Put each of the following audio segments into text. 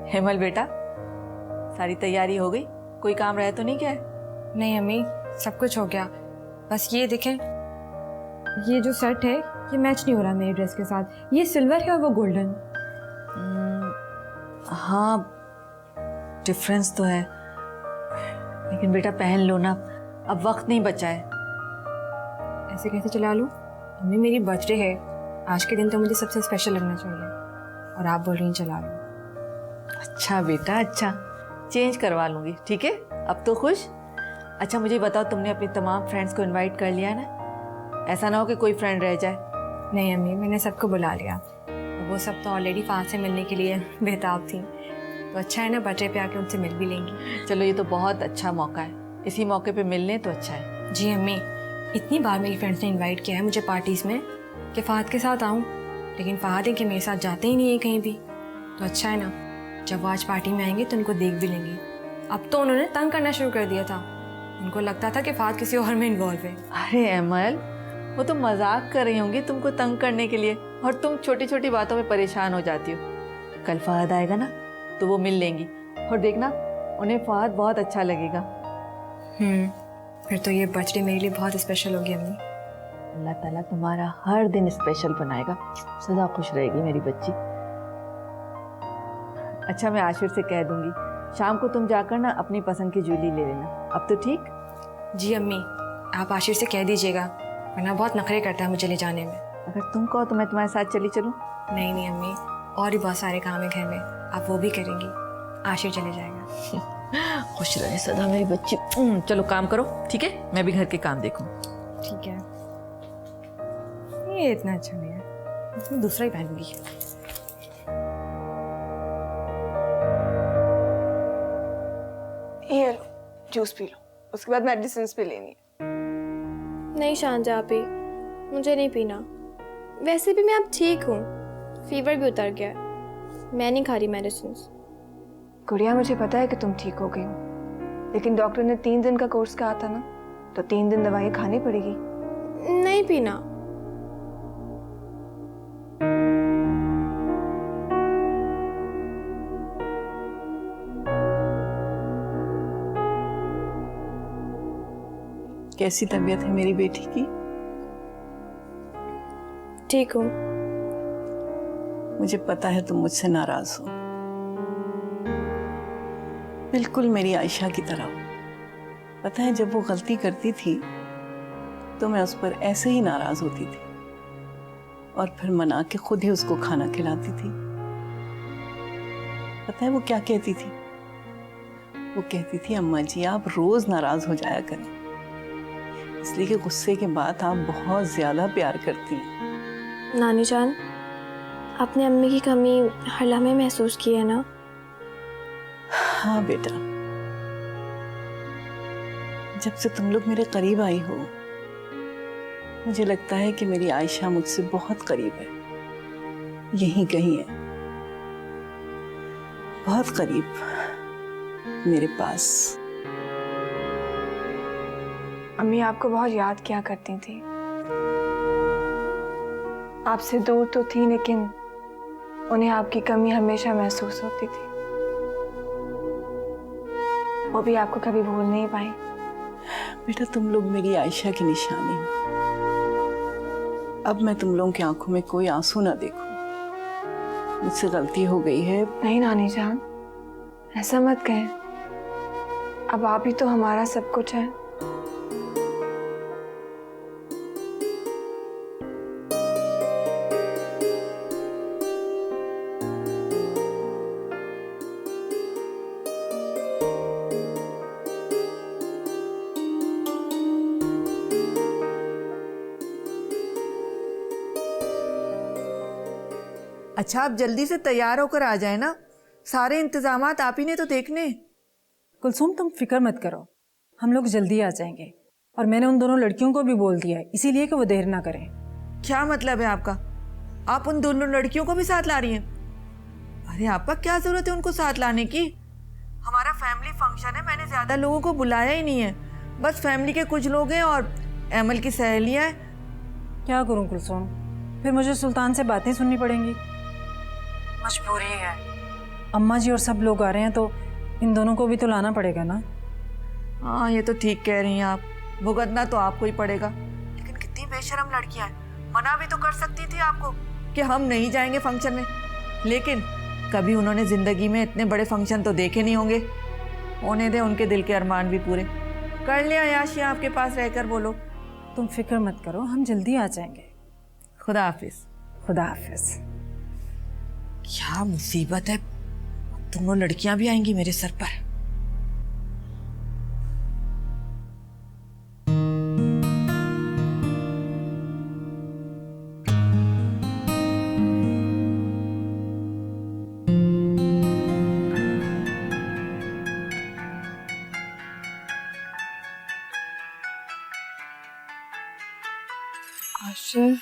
हेमल बेटा, सारी तैयारी हो गई? कोई काम रह तो नहीं क्या? नहीं अम्मी, सब कुछ हो गया। बस ये देखें, ये जो सेट है ये मैच नहीं हो रहा मेरी ड्रेस के साथ। ये सिल्वर है और वो गोल्डन। हाँ, डिफरेंस तो है, लेकिन बेटा पहन लो ना, अब वक्त नहीं बचा है। ऐसे कैसे चला लूँ अम्मी? मेरी बर्थडे है, आज के दिन तो मुझे सबसे स्पेशल लगना चाहिए, और आप बोल रही हैं चला लूँ। अच्छा बेटा, अच्छा, चेंज करवा लूँगी, ठीक है? अब तो खुश? अच्छा मुझे बताओ, तुमने अपनी तमाम फ्रेंड्स को इनवाइट कर लिया ना? ऐसा ना हो कि कोई फ्रेंड रह जाए। नहीं अम्मी, मैंने सबको बुला लिया, और वो सब तो ऑलरेडी फाद से मिलने के लिए बेताब थी। तो अच्छा है ना, बर्थडे पे आके उनसे मिल भी लेंगी। चलो, ये तो बहुत अच्छा मौका है, इसी मौके पे मिलने तो अच्छा है। जी अम्मी, इतनी बार मेरी फ्रेंड्स ने इनवाइट किया है मुझे पार्टीज़ में कि फ़हद के साथ आऊँ, लेकिन फ़हद है कि मेरे साथ जाते ही नहीं है कहीं भी। तो अच्छा है ना, जब वो आज पार्टी में आएंगे तो उनको देख भी लेंगे। अब तो उन्होंने तंग करना शुरू कर दिया था, उनको लगता था कि फ़हद किसी और में इन्वॉल्व है। अरे अमल, वो तो मजाक कर रही होंगी तुमको तंग करने के लिए, और तुम छोटी छोटी बातों में परेशान हो जाती हो। कल फ़हद आएगा ना तो वो मिल लेंगी, और देखना उन्हें फ़हद बहुत अच्छा लगेगा। फिर तो ये बर्थडे मेरे लिए बहुत स्पेशल होगी अम्मी। अल्लाह ताला तुम्हारा हर दिन स्पेशल बनाएगा, सदा खुश रहेगी मेरी बच्ची। अच्छा, मैं आशिर से कह दूंगी, शाम को तुम जाकर ना अपनी पसंद की ज्वेलरी ले लेना। अब तो ठीक? जी अम्मी, आप आशिर से कह दीजिएगा, वरना बहुत नखरे करता है मुझे ले जाने में। अगर तुम कहो तो मैं तुम्हारे साथ चली चलूँ? नहीं नहीं अम्मी, और भी बहुत सारे काम है घर में, आप वो भी करेंगी, आशिर चले जाएगा। खुश रहे सदा मेरी बच्ची। चलो काम करो, ठीक है? मैं भी घर के काम देखूं। ठीक है, ये इतना अच्छा नहीं है, इसमें दूसरा ही पहनूंगी। ये लो, जूस पी लो, उसके बाद मेडिसिन भी लेनी है। नहीं शांजा आपी, मुझे नहीं पीना। वैसे भी मैं अब ठीक हूँ, फीवर भी उतर गया है, मैं नहीं खा रही मेडिसिन। गुड़िया, मुझे पता है कि तुम ठीक हो गई हो, लेकिन डॉक्टर ने 3 दिन का कोर्स कहा था ना, तो 3 दिन दवाई खानी पड़ेगी। नहीं पीना। कैसी तबीयत है मेरी बेटी की? ठीक हूँ। मुझे पता है तुम मुझसे नाराज हो, बिल्कुल मेरी आयशा की तरह हो। पता है, जब वो गलती करती थी तो मैं उस पर ऐसे ही नाराज होती थी, और फिर मना के खुद ही उसको खाना खिलाती थी। पता है वो क्या कहती थी? वो कहती थी, अम्मा जी आप रोज नाराज हो जाया करें, इसलिए कि गुस्से के बाद आप बहुत ज्यादा प्यार करती हैं। नानी जान, आपने अम्मी की कमी हर लम्हे महसूस की है ना? हाँ बेटा, जब से तुम लोग मेरे करीब आई हो, मुझे लगता है कि मेरी आयशा मुझसे बहुत करीब है, यहीं कहीं है, बहुत करीब मेरे पास। अम्मी आपको बहुत याद किया करती थी, आपसे दूर तो थी, लेकिन उन्हें आपकी कमी हमेशा महसूस होती थी। वो भी आपको कभी भूल नहीं पाई। बेटा, तुम लोग मेरी आयशा की निशानी हो। अब मैं तुम लोगों की आंखों में कोई आंसू ना देखूं। मुझसे गलती हो गई है। नहीं नानी जान, ऐसा मत कहें, अब आप ही तो हमारा सब कुछ है। अच्छा, आप जल्दी से तैयार होकर आ जाए ना, सारे इंतजामात आप ही ने तो देखने। कुलसुम तुम फिक्र मत करो, हम लोग जल्दी आ जाएंगे, और मैंने उन दोनों लड़कियों को भी बोल दिया है, इसीलिए कि वो देर ना करें। क्या मतलब है आपका? आप उन दोनों लड़कियों को भी साथ ला रही हैं? अरे आपका क्या जरूरत है उनको साथ लाने की? हमारा फैमिली फंक्शन है, मैंने ज्यादा लोगों को बुलाया ही नहीं है, बस फैमिली के कुछ लोग हैं और एमल की सहेलियां हैं। क्या करूं कुलसुम, फिर मुझे सुल्तान से बातें सुननी पड़ेंगी। मजबूरी है, अम्मा जी और सब लोग आ रहे हैं तो इन दोनों को भी तो लाना पड़ेगा ना। हाँ ये तो ठीक कह रही हैं आप, भुगतना तो आपको ही पड़ेगा। लेकिन कितनी बेशरम लड़कियां हैं, मना भी तो कर सकती थी आपको कि हम नहीं जाएंगे फंक्शन में। लेकिन कभी उन्होंने जिंदगी में इतने बड़े फंक्शन तो देखे नहीं होंगे। होने दे उनके दिल के अरमान भी पूरे कर ले अयाशी आपके पास रहकर। बोलो, तुम फिक्र मत करो, हम जल्दी आ जाएंगे। खुदा हाफिज। खुदा हाफिज। क्या मुसीबत है, दोनों लड़कियां भी आएंगी मेरे सर पर। आशिर,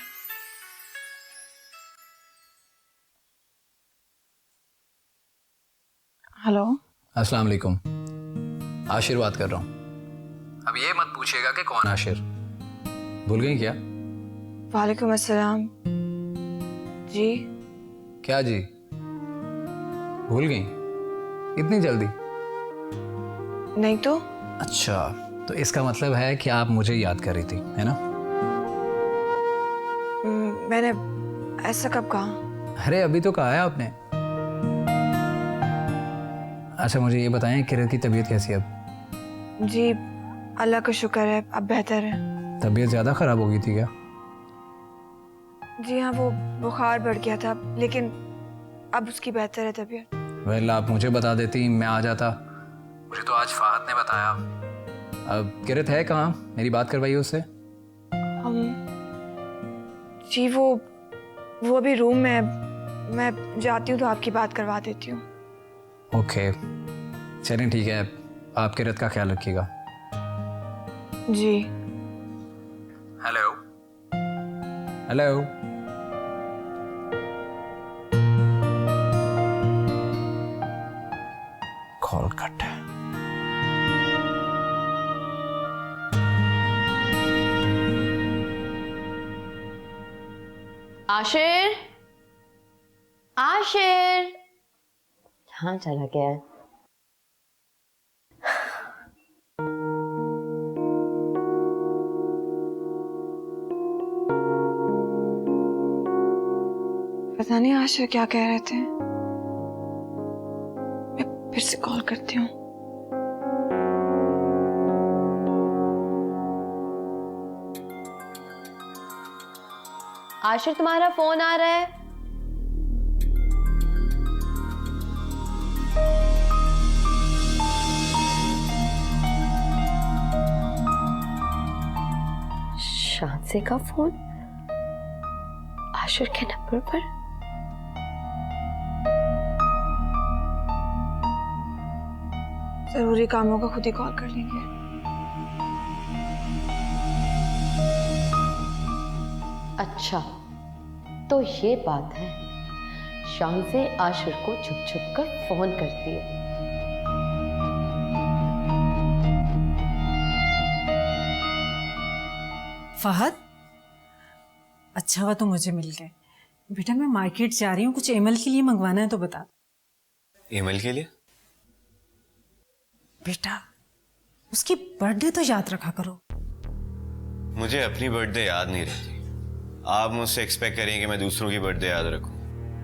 हेलो। अस्सलाम वालेकुम। आशिर बात कर रहा हूँ। अब ये मत पूछिएगा कि कौन आशिर, भूल गई क्या? वालेकुम अस्सलाम जी। क्या जी, भूल गई इतनी जल्दी? नहीं तो। अच्छा, तो इसका मतलब है कि आप मुझे याद कर रही थी, है ना? मैंने ऐसा कब कहा? अरे अभी तो कहा है आपने। अच्छा मुझे ये बताएं, किरण की तबीयत कैसी है अब? जी अल्लाह का शुक्र है, अब बेहतर है। तबीयत ज़्यादा ख़राब हो गई थी क्या? जी हाँ, वो बुखार बढ़ गया था, लेकिन अब उसकी बेहतर है तबीयत। वेल आप मुझे बता देती, मैं आ जाता। मुझे तो आज फहद ने बताया। अब किरत है कहाँ, मेरी बात करवाइए उससे। जी वो अभी रूम में है, मैं जाती हूँ तो आपकी बात करवा देती हूँ। ओके चलें ठीक है, आप किरत का ख्याल रखिएगा। जी। Hello hello. Call cut. Ashir, Ashir कहाँ चला गया है? पता नहीं आशिर क्या कह रहे थे, मैं फिर से कॉल करती हूँ। आशिर तुम्हारा फोन आ रहा है। शांसे का फोन आशिर के नंबर पर। जरूरी कामों का खुद ही कॉल कर लेंगे। अच्छा तो ये बात है, शान से आशिर को छुप छुप कर फोन करती है। फहद, अच्छा हुआ तुम मुझे मिल गए। बेटा मैं मार्केट जा रही हूँ, कुछ एमएल के लिए मंगवाना है तो बता। एमएल के लिए? बेटा उसकी बर्थडे तो याद रखा करो। मुझे अपनी बर्थडे याद नहीं रहती, आप मुझसे एक्सपेक्ट करें कि मैं दूसरों की बर्थडे याद रखूं?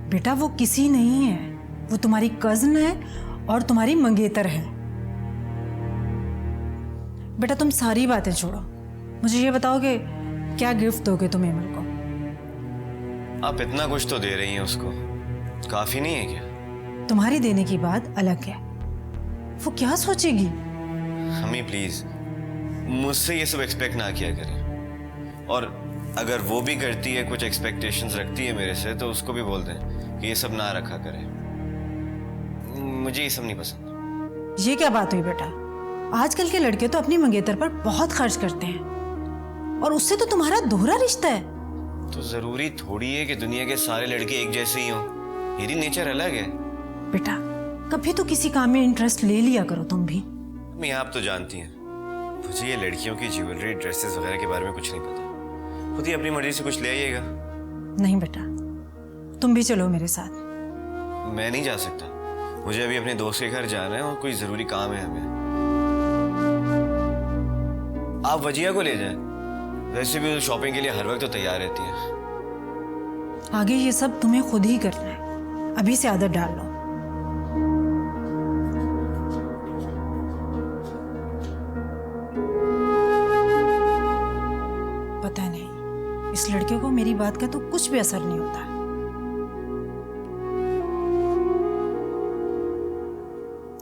बेटा वो किसी नहीं है, वो तुम्हारी कजन है और तुम्हारी मंगेतर है। बेटा तुम सारी बातें छोड़ो, मुझे ये बताओ कि क्या गिफ्ट दोगे तुम एमल को? आप इतना कुछ तो दे रही हैं उसको, काफी नहीं है क्या? तुम्हारी देने की बात अलग है, वो क्या सोचेगी? हमें प्लीज मुझसे ये सब एक्सपेक्ट ना किया करें, और अगर वो भी करती है, कुछ एक्सपेक्टेशंस रखती है मेरे से, तो उसको भी बोल दें कि ये सब ना रखा करे। मुझे ये सब नहीं पसंद। ये क्या बात हुई बेटा? आजकल के लड़के तो अपनी मंगेतर पर बहुत खर्च करते हैं, और उससे तो तुम्हारा दोहरा रिश्ता है। तो जरूरी थोड़ी है कि दुनिया के सारे लड़के एक जैसे ही हों, मेरी नेचर अलग है। बेटा कभी तो किसी काम में इंटरेस्ट ले लिया करो तुम भी। मम्मी आप तो जानती हैं मुझे ये लड़कियों की ज्वेलरी ड्रेसेस वगैरह के बारे में कुछ नहीं पता। खुद ही अपनी मर्जी से कुछ ले आइएगा। नहीं बेटा, तुम भी चलो मेरे साथ। मैं नहीं जा सकता, मुझे अभी अपने दोस्त के घर जाना है और कोई जरूरी काम है हमें। आप वजिया को ले जाएं, वैसे भी शॉपिंग के लिए हर वक्त तो तैयार रहती है। आगे ये सब तुम्हें खुद ही करना है, अभी से आदत डाल लो। पता नहीं इस लड़के को मेरी बात का तो कुछ भी असर नहीं होता।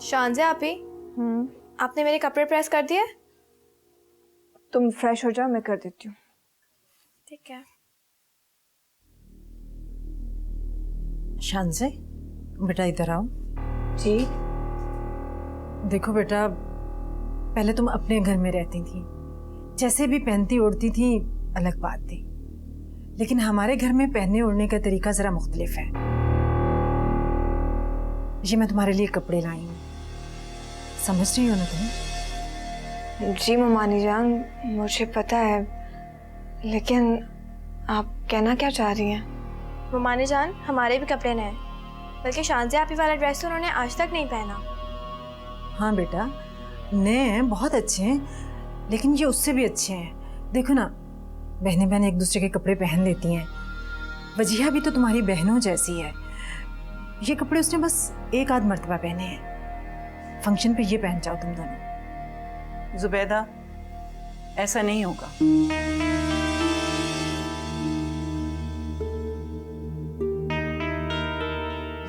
शांजे आपी, आपने मेरे कपड़े प्रेस कर दिए? तुम फ्रेश हो जाओ, मैं कर देती हूँ। ठीक है। शांजे बेटा इधर आओ। जी। देखो बेटा, पहले तुम अपने घर में रहती थी, जैसे भी पहनती ओढ़ती थी अलग बात थी, लेकिन हमारे घर में पहनने ओढ़ने का तरीका जरा मुख्तलिफ है। ये मैं तुम्हारे लिए कपड़े लाई हूँ, समझ रही हो ना तुम? जी ममानी जान, मुझे पता है, लेकिन आप कहना क्या चाह रही हैं? ममानी जान, हमारे भी कपड़े नए, बल्कि शांजे आपी वाला ड्रेस तो उन्होंने आज तक नहीं पहना। हाँ बेटा, नए हैं, बहुत अच्छे हैं, लेकिन ये उससे भी अच्छे हैं। देखो ना, बहनें बहनें एक दूसरे के कपड़े पहन लेती हैं। वजिया भी तो तुम्हारी बहनों जैसी है। ये कपड़े उसने बस एक आध मर्तबा पहने हैं, फंक्शन पे ये पहन जाओ तुम दोनों। जुबैदा, ऐसा नहीं होगा।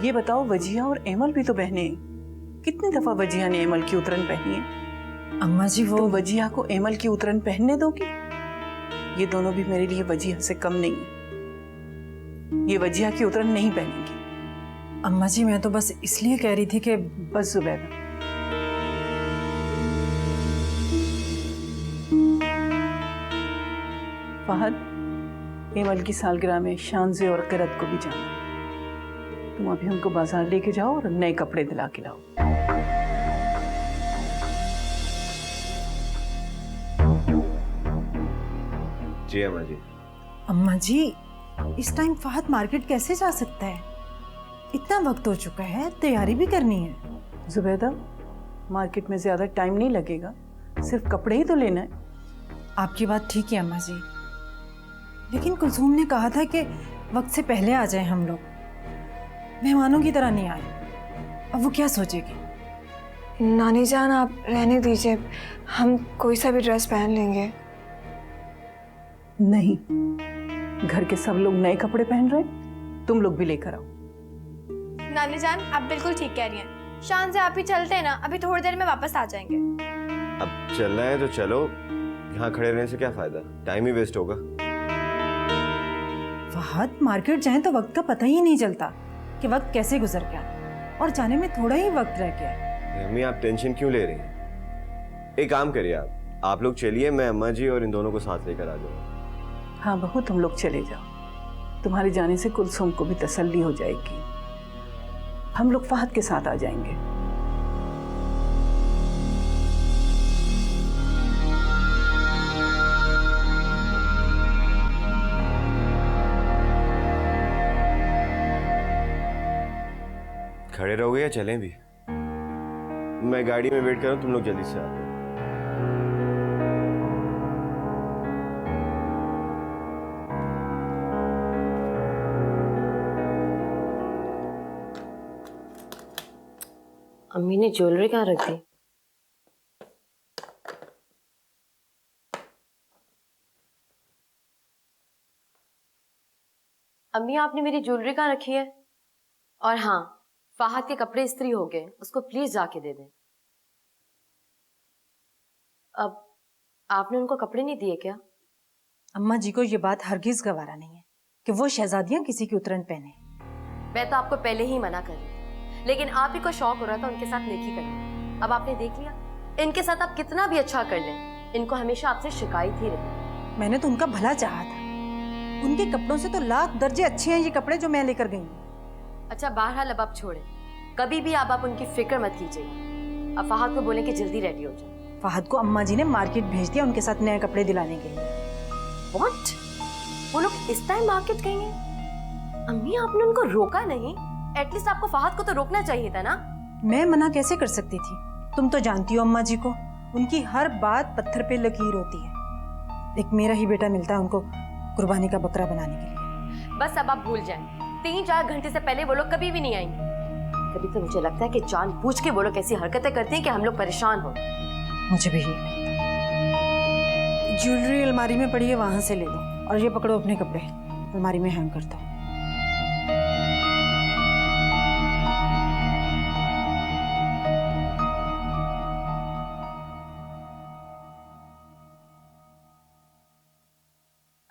ये बताओ, वजिया और एमल भी तो बहने हैं। कितनी दफा वजिया ने एमल की उतरन पहनी है? अम्मा जी वो तुम वजिया को एमल की उतरन पहनने दोगी? ये दोनों भी मेरे लिए वजिया से कम नहीं है। ये वजिया की उतरन नहीं पहनेंगी। अम्मा जी मैं तो बस इसलिए कह रही थी कि बस जुबैदा, फहद, एमल की सालगिरह में शांजे और किरत को भी जाना। तुम अभी उनको बाजार लेके जाओ और नए कपड़े दिला के लाओ। जी अम्मा जी। अम्मा जी, इस टाइम फहद मार्केट कैसे जा सकता है? इतना वक्त हो चुका है, तैयारी भी करनी है। जुबैदा, मार्केट में ज्यादा टाइम नहीं लगेगा, सिर्फ कपड़े ही तो लेना है। आपकी बात ठीक है अम्मा जी, लेकिन कुलसूम ने कहा था कि वक्त से पहले आ जाए हम लोग, मेहमानों की तरह नहीं आए। अब वो क्या सोचेगी? नानी जान आप रहने दीजिए, हम कोई सा भी ड्रेस पहन लेंगे। नहीं, घर के सब लोग नए कपड़े पहन रहे हैं, तुम लोग भी लेकर आओ। नानी जान, आप बिल्कुल ठीक कह रही हैं। शांजे आप ही चलते हैं ना, अभी थोड़ी देर में वापस आ जाएंगे। अब चलना है तो चलो, यहाँ खड़े रहने से क्या फायदा, टाइम ही वेस्ट होगा। फहद, मार्केट जाएं तो वक्त का पता ही नहीं चलता कि वक्त कैसे गुजर गया, और जाने में थोड़ा ही वक्त रह गया। अम्मी आप टेंशन क्यों ले रही हैं? एक काम करिए, आप लोग चलिए, मैं अम्मा जी और इन दोनों को साथ लेकर आ जाऊंगा। हाँ बहू, तुम लोग चले जाओ, तुम्हारे जाने से कुलसुम को भी तसल्ली हो जाएगी। हम लोग फहद के साथ आ जाएंगे। खड़े रहोगे या चलें भी? मैं गाड़ी में वेट कर रहा हूँ, तुम लोग जल्दी से आ जाओ। अम्मी ने ज्वेलरी कहाँ रख दी? अम्मी आपने मेरी ज्वेलरी कहाँ रखी है? और हाँ, फहद के कपड़े इस्त्री हो गए, उसको प्लीज जाके दे दें। अब आपने उनको कपड़े नहीं दिए क्या? अम्मा जी को ये बात हरगिज गवारा नहीं है कि वो शहजादियां किसी की उतरन पहने। मैं तो आपको पहले ही मना कर रही थी, लेकिन आप ही को शौक हो रहा था उनके साथ नेकी करने। अब आपने देख लिया, इनके साथ आप कितना भी अच्छा कर लें, इनको हमेशा आपसे शिकायत ही रही। मैंने तो उनका भला चाहा था, उनके कपड़ों से तो लाख दर्जे अच्छे हैं ये कपड़े जो मैं लेकर गई हूँ। अच्छा बहरहाल अब आप छोड़े, कभी भी आप उनकी फिक्र मत कीजिए। अब फहद को बोलें कि जल्दी रेडी हो जाए। फहद को अम्मा जी ने मार्केट भेज दिया उनके साथ नए कपड़े दिलाने के लिए। What? वो लोग इस टाइम मार्केट गए हैं? अम्मी आपने उनको रोका नहीं? एटलीस्ट आपको फहद को तो रोकना चाहिए था ना। मैं मना कैसे कर सकती थी? तुम तो जानती हो अम्मा जी को, उनकी हर बात पत्थर पे लकीर होती है। एक मेरा ही बेटा मिलता है उनको कुर्बानी का बकरा बनाने के लिए। बस अब आप भूल जाएं। 3-4 घंटे से पहले वो लोग कभी भी नहीं आएंगे। कभी तो मुझे लगता है कि जानबूझ के वो लोग ऐसी हरकतें करती हैं कि हम लोग परेशान हो। मुझे भी ज्वेलरी अलमारी में पड़ी है, वहां से ले लो, और ये पकड़ो अपने कपड़े, अलमारी में हैंग करता हूँ।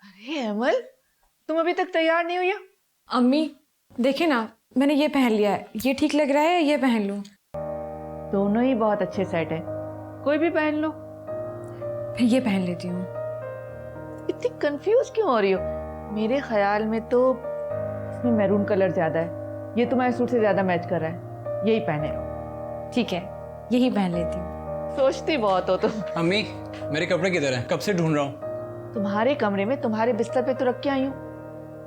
अरे अमल, तुम अभी तक तैयार नहीं हुई हो? अम्मी देखिए ना, मैंने ये पहन लिया है, ये ठीक लग रहा है या ये पहन लूं? दोनों ही बहुत अच्छे सेट है, कोई भी पहन लो। फिर ये पहन लेती हूँ। इतनी कंफ्यूज क्यों हो रही हो? मेरे ख्याल में तो इसमें मैरून कलर ज्यादा है, ये तुम्हारे सूट से ज्यादा मैच कर रहा है, यही पहने रहो। ठीक है, यही पहन लेती हूँ। सोचती बहुत हो तुम। अम्मी मेरे कपड़े किधर हैं? कब से ढूंढ रहा हूँ। तुम्हारे कमरे में तुम्हारे बिस्तर पे तो रख के आई हूँ।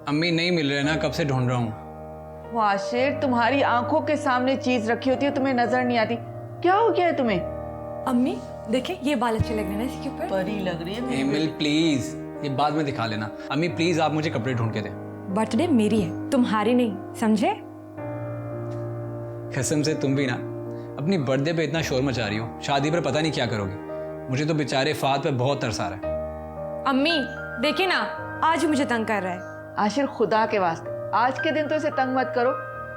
अम्मी नहीं मिल रहे ना, कब से ढूंढ रहा हूँ। वाशिर, तुम्हारी आंखों के सामने चीज रखी होती है, तुम्हें नजर नहीं आती। क्या हो गया है तुम्हें? अम्मी देखिए, ये बाल अच्छे लग रहे हैं ना इसके ऊपर। परी लग रही है मेरी एमिल प्लीज, ये बाद में दिखा लेना। अम्मी प्लीज आप मुझे कपड़े ढूंढ के दे। बर्थडे मेरी है, तुम्हारी नहीं, समझे? कसम से तुम भी ना अपनी बर्थडे पे इतना शोर मचा रही हो, शादी पर पता नहीं क्या करोगी। मुझे तो बेचारे फाद पे बहुत तरस आ रहा है। अम्मी देखिए ना, आज मुझे तंग कर रहा है। आशिर, खुदा के वास्ते आज के दिन तो इसे तंग मत करो,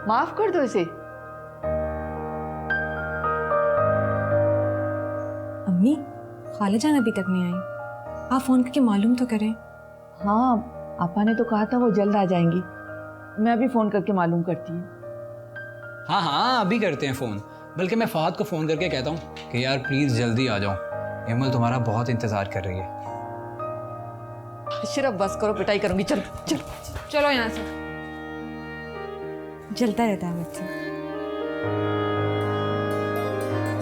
माफ कर दो इसे। अम्मी खाला जान अभी तक नहीं आई, आप फोन करके मालूम तो करें। हाँ, आपा ने तो कहा था वो जल्द आ जाएंगी, मैं अभी फोन करके मालूम करती हूँ। हाँ हाँ अभी करते हैं फ़ोन, बल्कि मैं फहद को फ़ोन करके कहता हूँ कि यार प्लीज़ जल्दी आ जाओ, एमल तुम्हारा बहुत इंतज़ार कर रही है। आशिर, अब बस करो, पिटाई करूंगी। चलो चलो चलो यहाँ से, जलता रहता है मुझसे।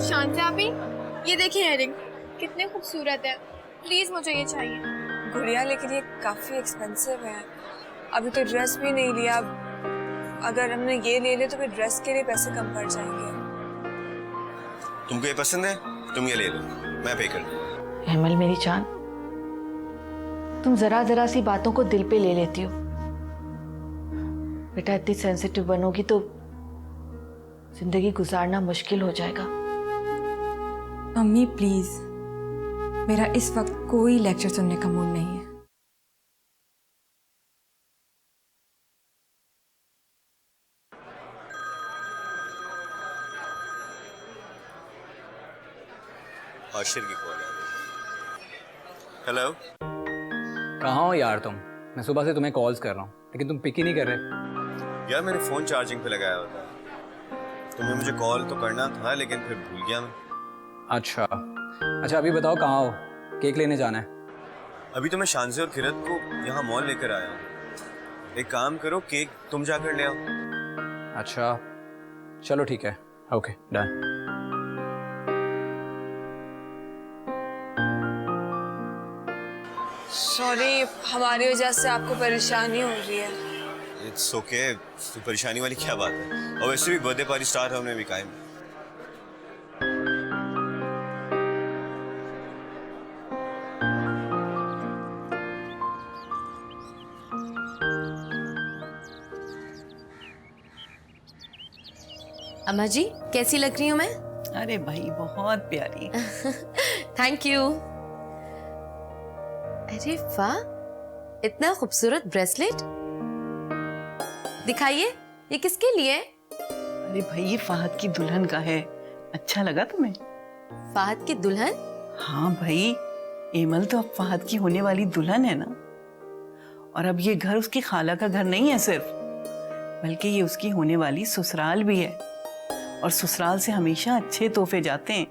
शांति आपी, ये देखिए इयररिंग, कितने खूबसूरत है। प्लीज मुझे ये चाहिए। गुड़िया, लेकिन ये काफ़ी एक्सपेंसिव है। अभी तो ड्रेस भी नहीं लिया, अगर हमने ये ले लिया तो फिर ड्रेस के लिए पैसे कम पड़ जाएंगे। तुमको ये पसंद है, तुम ये ले लो, मैं पे कर दूँ। हेमल मेरी जान, तुम जरा जरा सी बातों को दिल पे ले लेती हो। बेटा, इतनी सेंसिटिव बनोगी तो जिंदगी गुजारना मुश्किल हो जाएगा। अम्मी प्लीज, मेरा इस वक्त कोई लेक्चर सुनने का मूड नहीं है। आशिर की कॉल आ रही है। हेलो, कहाँ हो यार तुम? मैं सुबह से तुम्हें कॉल्स कर रहा हूँ लेकिन तुम पिक ही नहीं कर रहे। यार मैंने फ़ोन चार्जिंग पे लगाया होता है, तुम्हें मुझे कॉल तो करना था लेकिन फिर भूल गया मैं। अच्छा अच्छा, अभी बताओ कहाँ हो? केक लेने जाना है। अभी तो मैं शानज़े और किरत को यहाँ मॉल लेकर आया हूँ। एक काम करो, केक तुम जाकर ले आओ। अच्छा चलो ठीक है, ओके डन। सॉरी, हमारी वजह से आपको परेशानी हो रही है। इट्स ओके, तो परेशानी वाली क्या बात है, और वैसे भी बर्थडे पार्टी स्टार्ट होने भी कायम है। अम्मा जी कैसी लग रही हूँ मैं? अरे भाई बहुत प्यारी। Thank you. अरे वाह, इतना खूबसूरत ब्रेसलेट, दिखाइए, ये किसके लिए? अरे भाई ये फहद की दुल्हन का है, अच्छा लगा तुम्हें? फहद की दुल्हन? हाँ भाई, एमल तो अब फहद की होने वाली दुल्हन है ना, और अब ये घर उसकी खाला का घर नहीं है सिर्फ, बल्कि ये उसकी होने वाली ससुराल भी है, और ससुराल से हमेशा अच्छे तोहफे जाते हैं।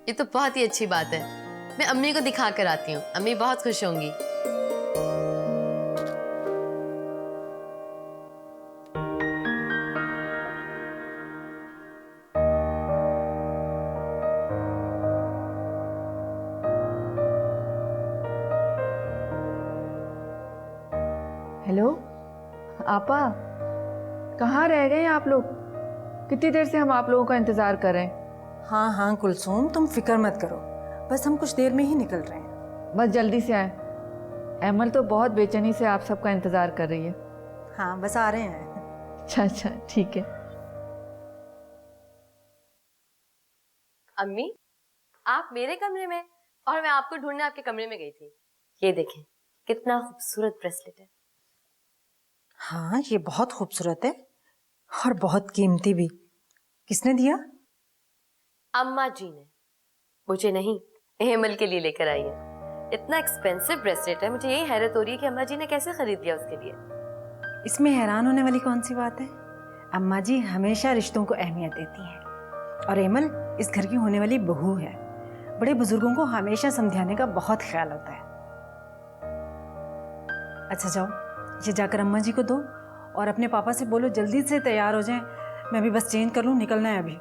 ये तो बहुत ही अच्छी बात है, मैं अम्मी को दिखा कर आती हूँ, अम्मी बहुत खुश होंगी। आपा, कहाँ रह गए आप लोग? कितनी देर से हम आप लोगों का इंतजार कर रहे हैं। हाँ हाँ कुलसुम, तुम फिक्र मत करो, बस हम कुछ देर में ही निकल रहे हैं। बस जल्दी से आए। एमल तो बहुत बेचैनी से आप सबका इंतजार कर रही है। हाँ बस आ रहे हैं। अच्छा ठीक है। अम्मी, आप मेरे कमरे में और मैं आपको ढूंढने आपके कमरे में गई थी। ये देखें, कितना खूबसूरत ब्रेसलेट है। हाँ ये बहुत खूबसूरत है और बहुत कीमती भी। किसने दिया? अम्मा जी ने, मुझे नहीं, हेमल के लिए लेकर आई है। इतना एक्सपेंसिव ब्रेसलेट है, मुझे यही हैरत हो रही है कि अम्मा जी ने कैसे खरीद लिया उसके लिए। इसमें हैरान होने वाली कौन सी बात है? अम्मा जी हमेशा रिश्तों को अहमियत देती हैं और एमल इस घर की होने वाली बहू है। बड़े बुजुर्गों को हमेशा समझाने का बहुत ख्याल होता है। अच्छा जाओ, ये जाकर अम्मा जी को दो और अपने पापा से बोलो जल्दी से तैयार हो जाएं। मैं भी बस चेंज कर लूँ, निकलना है अभी।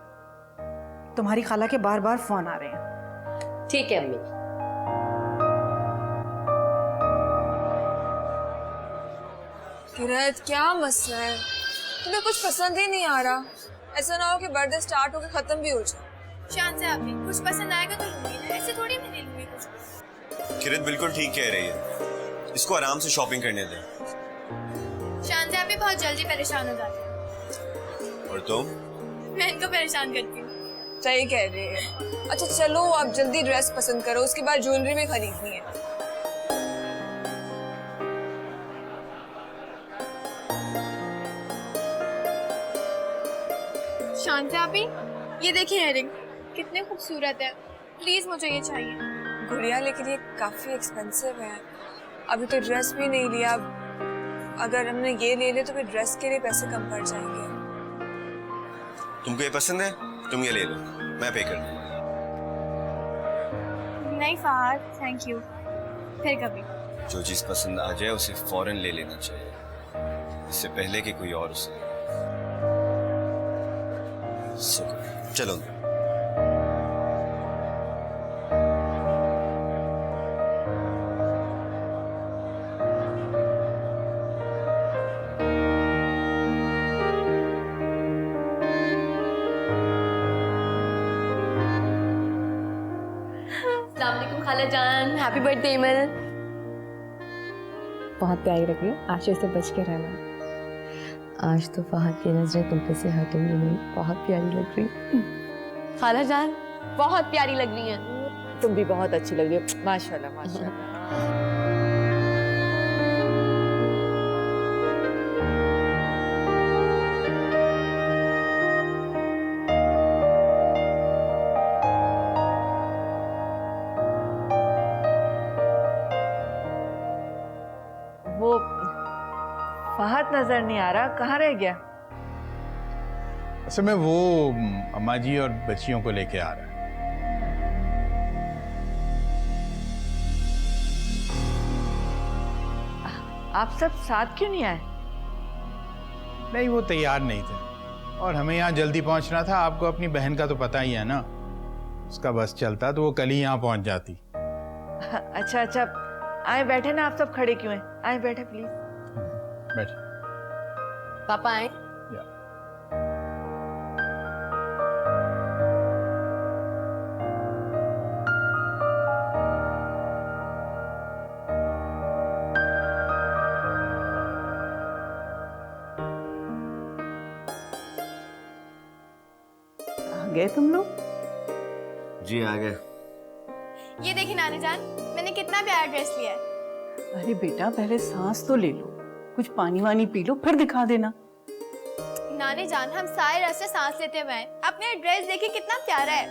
तुम्हारी खाला के बार बार फोन आ रहे हैं। ठीक है अम्मी। किरत, क्या मसला है? तुम्हें कुछ पसंद ही नहीं आ रहा। ऐसा ना हो कि बर्थडे स्टार्ट होकर खत्म भी हो जाए। शान से आपी, कुछ पसंद आएगा तो लूंगी ना, ऐसे थोड़ी मैं ले लूंगी कुछ। किरत बिल्कुल ठीक कह रही है, इसको आराम से शॉपिंग करने दें। शान से आपी बहुत जल्दी परेशान हो जाते हैं। और तुम? मैं इनको परेशान करती हूँ। सही कह रही है। अच्छा चलो, आप जल्दी ड्रेस पसंद करो, उसके बाद ज्वेलरी भी खरीदनी है। शान से आपी, ये देखिए इयररिंग, कितने खूबसूरत है। प्लीज मुझे ये चाहिए। गुड़िया, लेकिन ये काफी एक्सपेंसिव है। अभी तो ड्रेस भी नहीं लिया। अगर हमने ये ले लिया तो फिर ड्रेस के लिए पैसे कम पड़ जाएंगे। तुमको ये पसंद है? तुम ये ले लो, मैं पे कर दूँ। नहीं फहद, थैंक यू, फिर कभी। जो चीज पसंद आ जाए उसे फौरन ले लेना चाहिए, इससे पहले कि कोई और उसे। चलो अस्सलाम वालेकुम खाला जान, हैप्पी बर्थडे एमल। बहुत प्यारी लग रही हो, आशा से बच के रहना। आज तो फहद की नजरें तुम पे से हटेंगी नहीं, बहुत प्यारी लग रही। खाला जान बहुत प्यारी लग रही हैं। तुम भी बहुत अच्छी लग रही हो, माशाल्लाह माशाल्लाह। वो फहद नजर नहीं आ रहा, कहाँ रह गया? असल में वो अम्मा जी और बच्चियों को लेके आ रहा है। आप सब साथ क्यों नहीं आए? नहीं, वो तैयार नहीं थे और हमें यहाँ जल्दी पहुँचना था। आपको अपनी बहन का तो पता ही है ना, उसका बस चलता तो वो कल ही यहाँ पहुँच जाती। अच्छा, आए बैठे ना, आप सब खड़े क्यों हैं? आए बैठे प्लीज। बैठ। पापा आए। आ गए तुम लोग? जी आ गए। ये देखिए नानी जान, मैंने कितना प्यारा ड्रेस लिया है। अरे बेटा, पहले सांस तो ले लो, कुछ पानी वानी पी लो, फिर दिखा देना। नानी जान, हम सारे रास्ते सांस लेते हुए आए। अपने ड्रेस देखिए कितना प्यारा है।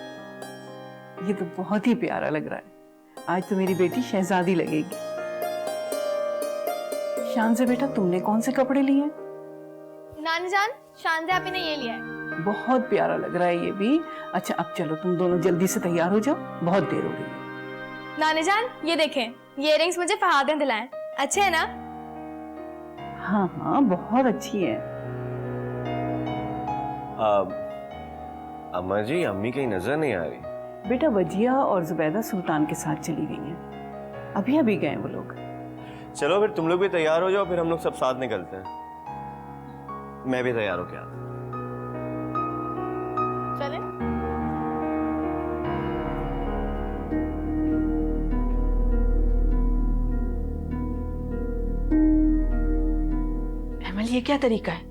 ये तो बहुत ही प्यारा लग रहा है। आज तो मेरी बेटी शहजादी लगेगी। शान से बेटा, तुमने कौन से कपड़े लिए हैं? नानी जान, शान से आपने ये लिया है। बहुत प्यारा लग रहा है ये भी। अच्छा अब चलो तुम दोनों जल्दी से तैयार हो जाओ, बहुत देर हो गई। नानी जान, ये देखें, ये इयररिंग्स मुझे फहद ने दिलाए। अच्छे है ना? हाँ बहुत अच्छी है। अम्मा जी, अम्मी कहीं नजर नहीं आ रही। बेटा वजिया और जुबैदा सुल्तान के साथ चली गई हैं। अभी गए वो लोग। चलो फिर तुम लोग भी तैयार हो जाओ, फिर हम लोग सब साथ निकलते हैं। मैं भी तैयार होके आता हूँ। चले? अमल, ये क्या तरीका है?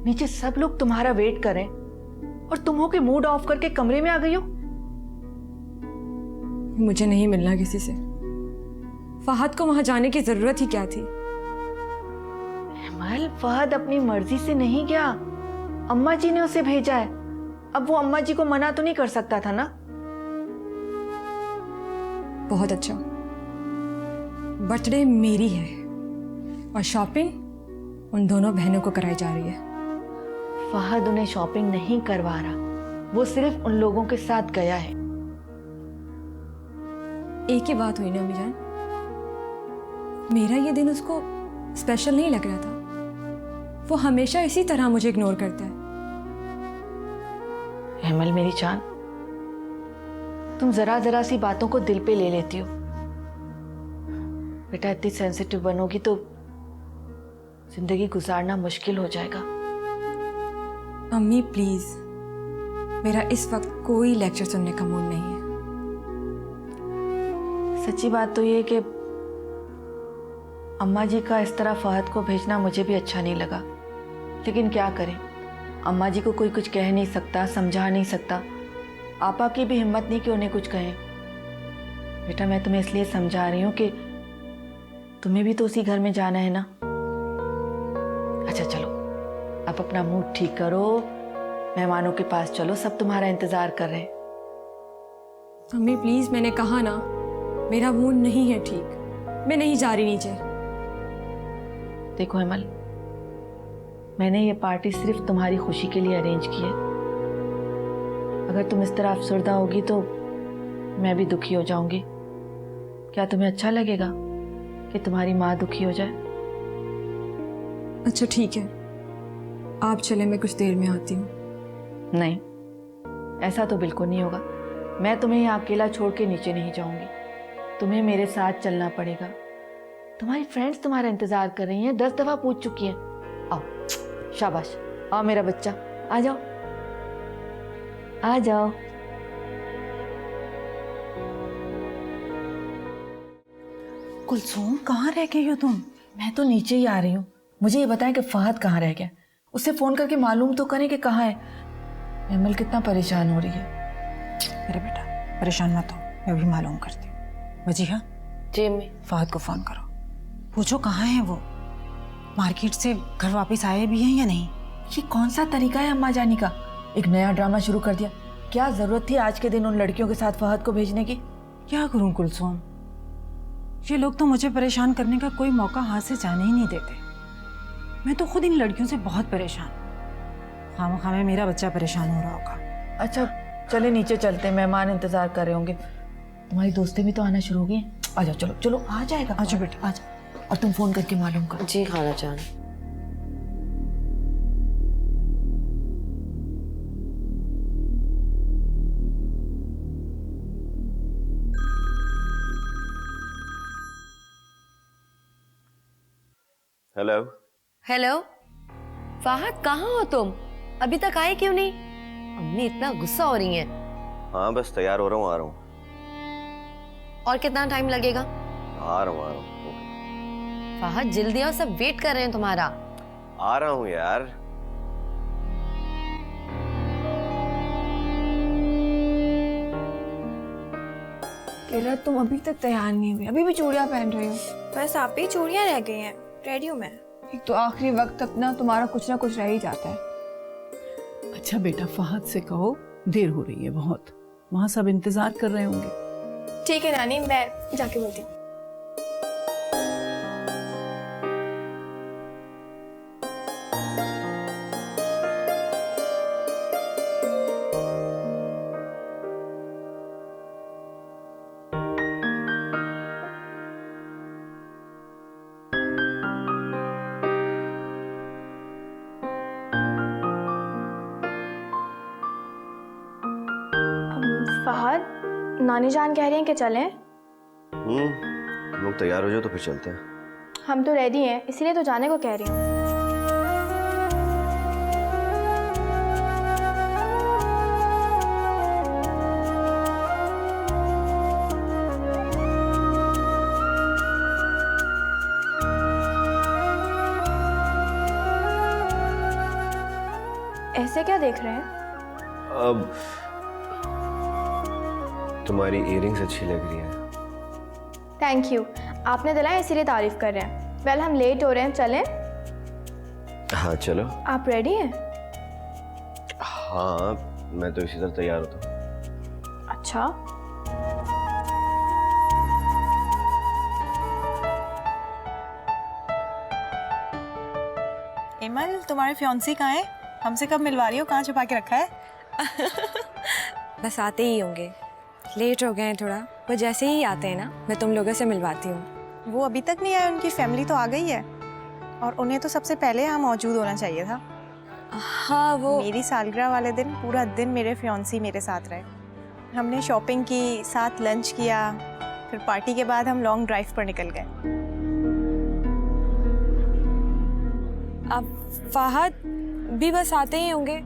नीचे सब लोग तुम्हारा वेट कर रहे हैं और तुम हो के मूड ऑफ करके कमरे में आ गई हो। मुझे नहीं मिलना किसी से। फहद को वहां जाने की जरूरत ही क्या थी? अमल, फहद अपनी मर्जी से नहीं गया, अम्मा जी ने उसे भेजा है। अब वो अम्मा जी को मना तो नहीं कर सकता था ना। बहुत अच्छा, बर्थडे मेरी है और शॉपिंग उन दोनों बहनों को कराई जा रही है। फहद उन्हें शॉपिंग नहीं करवा रहा, वो सिर्फ उन लोगों के साथ गया है। एक ही बात हुई ना अम्मी जान, मेरा ये दिन उसको स्पेशल नहीं लग रहा था। वो हमेशा इसी तरह मुझे इग्नोर करता है। अमल मेरी जान, तुम जरा जरा सी बातों को दिल पे ले लेती हो। बेटा, इतनी सेंसिटिव बनोगी तो जिंदगी गुजारना मुश्किल हो जाएगा। अम्मी प्लीज, मेरा इस वक्त कोई लेक्चर सुनने का मूड नहीं है। सच्ची बात तो ये कि अम्मा जी का इस तरह फहद को भेजना मुझे भी अच्छा नहीं लगा, लेकिन क्या करें, अम्मा जी को कोई कुछ कह नहीं सकता, समझा नहीं सकता। आपा की भी हिम्मत नहीं कि उन्हें कुछ कहें। बेटा, मैं तुम्हें इसलिए समझा रही हूँ कि तुम्हें भी तो उसी घर में जाना है ना। अच्छा चलो, अब अपना मूड ठीक करो, मेहमानों के पास चलो, सब तुम्हारा इंतजार कर रहे हैं। अम्मी प्लीज, मैंने कहा ना मेरा मूड नहीं है ठीक, मैं नहीं जा रही नीचे। देखो अमल, मैंने ये पार्टी सिर्फ तुम्हारी खुशी के लिए अरेंज की है। अगर तुम इस तरह अफसरदा होगी तो मैं भी दुखी हो जाऊंगी। क्या तुम्हें अच्छा लगेगा कि तुम्हारी माँ दुखी हो जाए? अच्छा ठीक है, आप चले, मैं कुछ देर में आती हूँ। नहीं, ऐसा तो बिल्कुल नहीं होगा। मैं तुम्हें यहाँ अकेला छोड़ के नीचे नहीं जाऊंगी, तुम्हें मेरे साथ चलना पड़ेगा। तुम्हारी फ्रेंड्स तुम्हारा इंतजार कर रही हैं, 10 दफा पूछ चुकी हैं। आओ, शाबाश, आओ मेरा बच्चा, आ जाओ आ जाओ। कुलसूम, कहाँ रह गई हो तुम? मैं तो नीचे ही आ रही हूँ। मुझे ये बताएं कि फहद कहाँ रह गया, उससे फोन करके मालूम तो करें कि कहाँ है। अमल कितना परेशान हो रही है। अरे बेटा, परेशान मत हो, मैं भी मालूम करती हूँ। वजीहा, जी अम्मी। फहद को फोन करो, पूछो कहाँ है वो, मार्केट से घर वापस आए भी हैं या नहीं। ये कौन सा तरीका है अम्मा जानी का? एक नया ड्रामा शुरू कर दिया। क्या जरूरत थी आज के दिन उन लड़कियों के साथ फहद को भेजने की? क्या करूं कुलसूम, ये लोग तो मुझे परेशान करने का कोई मौका हाथ से जाने ही नहीं देते। मैं तो खुद इन लड़कियों से बहुत परेशान। खामखा में मेरा बच्चा परेशान हो रहा होगा। अच्छा चले नीचे चलते हैं, मेहमान इंतजार कर रहे होंगे। तुम्हारी दोस्तें भी तो आना शुरू हो गई हैं। आ जाओ, चलो चलो, आ जाएगा। आ जाओ बेटा, आ जाओ, और तुम फोन करके मालूम करो। जी खाना जान। हेलो। हेलो फहद, कहाँ हो तुम? अभी तक आए क्यों नहीं? अम्मी इतना गुस्सा हो रही हैं। हाँ बस तैयार हो रहा हूँ, आ रहा हूँ। और कितना टाइम लगेगा? आ रहा हूँ। फहद जल्दी आओ, सब वेट कर रहे हैं तुम्हारा। आ रहा हूँ यार। किरत, तुम अभी तक तैयार नहीं हुई, अभी भी चूड़ियां पहन रही हो। बस आप ही चूड़ियाँ रह गई हैं, रेडी हूँ मैं। एक तो आखिरी वक्त तक ना तुम्हारा कुछ ना कुछ रह ही जाता है। अच्छा बेटा, फहद से कहो देर हो रही है बहुत, वहाँ सब इंतजार कर रहे होंगे। ठीक है नानी, मैं जाके बोलती हूँ। फहद, नानी जान कह रही हैं कि चलें। तुम लोग तैयार हो जाओ तो फिर चलते हैं। हम तो रेडी हैं, इसीलिए तो जाने को कह रही हूँ। ऐसे क्या देख रहे हैं? अब तुम्हारी इयरिंग्स अच्छी लग रही है। थैंक यू, आपने दिलाया इसीलिए तारीफ कर रहे हैं। वेल हम लेट हो रहे हैं, चलें? हाँ चलो। आप रेडी हैं? हाँ मैं तो इसी तरह तैयार होता हूँ। अच्छा, इमल, तुम्हारे फियांसी कहाँ है? हमसे कब मिलवा रही हो? कहाँ छुपा के रखा है? बस आते ही होंगे, लेट हो गए हैं थोड़ा। वो जैसे ही आते हैं ना, मैं तुम लोगों से मिलवाती हूँ। वो अभी तक नहीं आए, उनकी फैमिली तो आ गई है और उन्हें तो सबसे पहले यहाँ मौजूद होना चाहिए था। हाँ वो मेरी सालगिरह वाले दिन पूरा दिन मेरे फियांसी मेरे साथ रहे। हमने शॉपिंग की, साथ लंच किया, फिर पार्टी के बाद हम लॉन्ग ड्राइव पर निकल गए। अब फहद भी बस आते ही होंगे,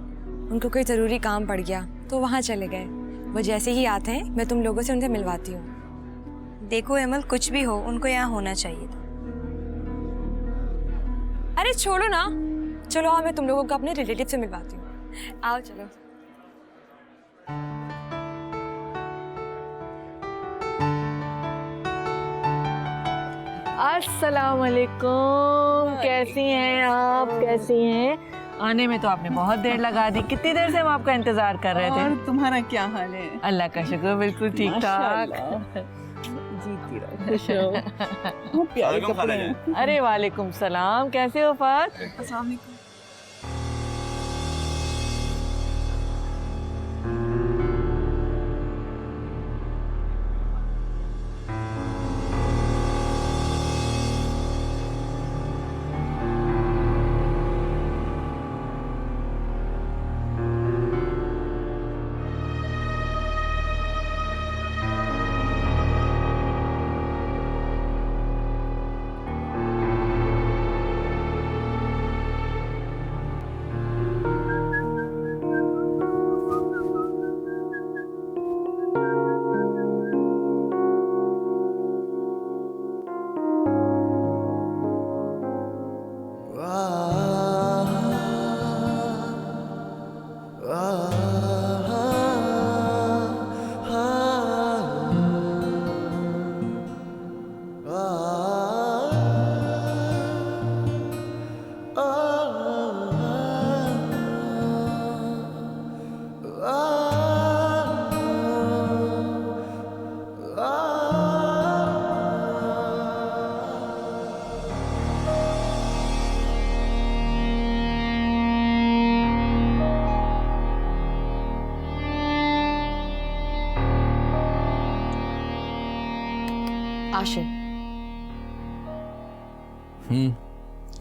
उनको कोई ज़रूरी काम पड़ गया तो वहाँ चले गए। वो जैसे ही आते हैं मैं तुम लोगों से उनसे मिलवाती हूँ। देखो इमल, कुछ भी हो उनको यहाँ होना चाहिए था। अरे छोड़ो ना, चलो आओ मैं तुम लोगों को अपने रिलेटिव से मिलवाती हूँ। आओ चलो। अस्सलाम वालेकुम, कैसी हैं आप? कैसी हैं? आने में तो आपने बहुत देर लगा दी। कितनी देर से हम आपका इंतजार कर रहे थे। और तुम्हारा क्या हाल है? अल्लाह का शुक्र, बिल्कुल ठीक ठाक। जीती रहो, खुश रहो। बहुत प्यारे कपड़े हैं। अरे वालेकुम सलाम, कैसे हो फहद? अस्सलाम वालेकुम। आशिर,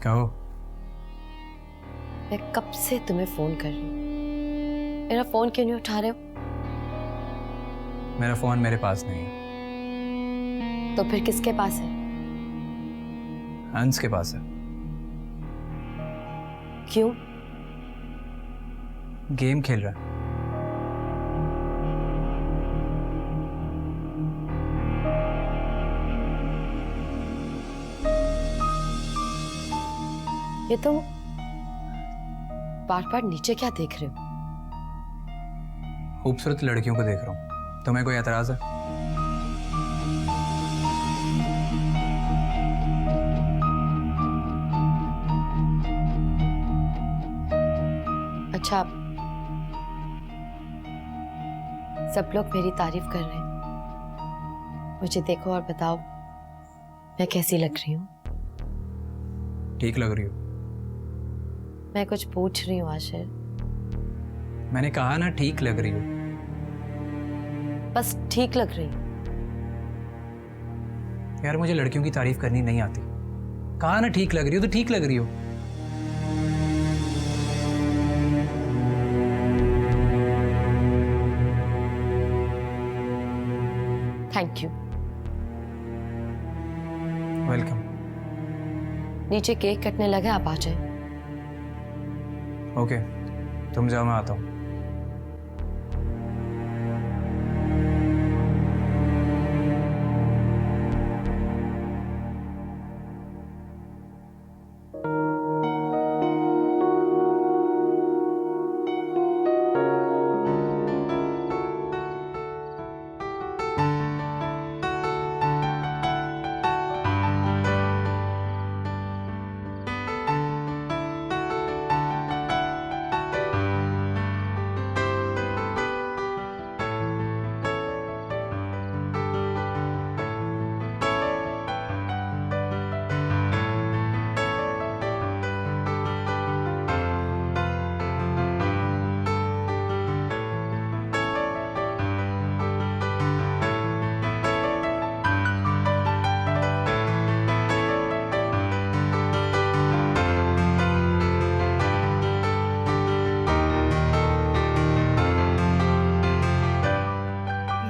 कहो। मैं कब से तुम्हें फोन कर रही हूँ, मेरा फोन क्यों नहीं उठा रहे हो? मेरा फोन मेरे पास नहीं है। तो फिर किसके पास है? अंश के पास है। क्यों? गेम खेल रहा है। ये तुम बार बार नीचे क्या देख रहे हो? खूबसूरत लड़कियों को देख रहा हूँ। तुम्हें कोई एतराज है? अच्छा, सब लोग मेरी तारीफ कर रहे हैं, मुझे देखो और बताओ मैं कैसी लग रही हूँ? ठीक लग रही हो। मैं कुछ पूछ रही हूँ आशिर। मैंने कहा ना ठीक लग रही हो। बस ठीक लग रही हूँ। यार मुझे लड़कियों की तारीफ करनी नहीं आती। कहा ना ठीक लग रही हो तो ठीक लग रही हो। Thank you. वेलकम। नीचे केक कटने लगे, आप आ जाए। ओके, तुम जाओ, मैं आता हूँ।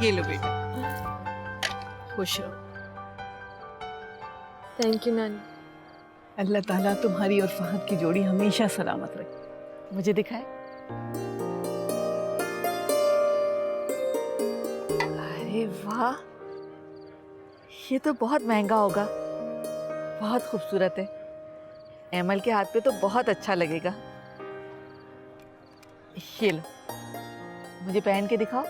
ये लो बेटा, खुश रहो। थैंक यू नानी। अल्लाह ताला तुम्हारी और फहद की जोड़ी हमेशा सलामत रखे। मुझे दिखाए। अरे वाह, ये तो बहुत महंगा होगा, बहुत खूबसूरत है। एमल के हाथ पे तो बहुत अच्छा लगेगा। ये लो, मुझे पहन के दिखाओ।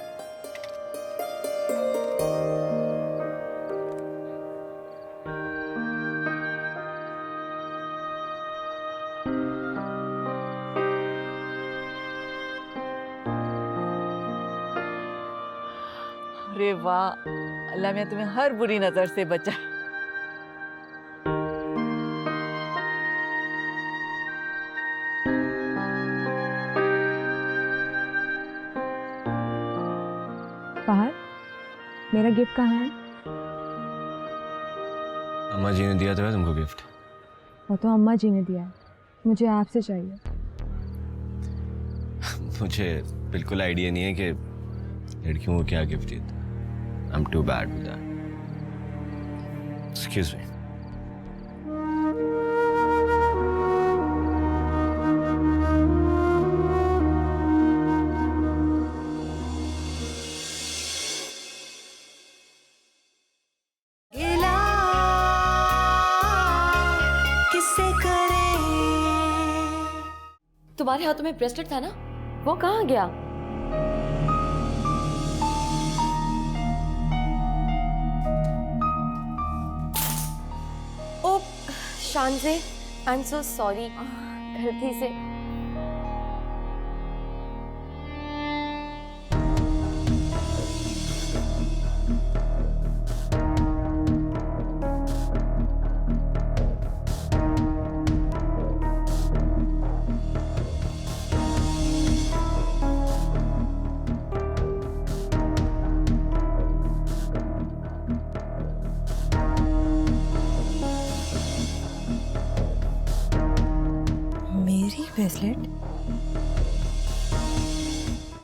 अरे वाह, अल्लाह मैं तुम्हें हर बुरी नजर से बचाए। फहद, मेरा गिफ्ट कहाँ है? अम्मा जी ने दिया था तुमको गिफ्ट। वो तो अम्मा जी ने दिया है, मुझे आपसे चाहिए। मुझे बिल्कुल आइडिया नहीं है कि लड़कियों को क्या गिफ्ट देता। I'm too bad with that. Excuse me. तुम्हारे हाथों में ब्रेसलेट था ना, वो कहाँ गया? ओ शानज़े, आई एम सो सॉरी, गलती से। मेरी ब्रेसलेट?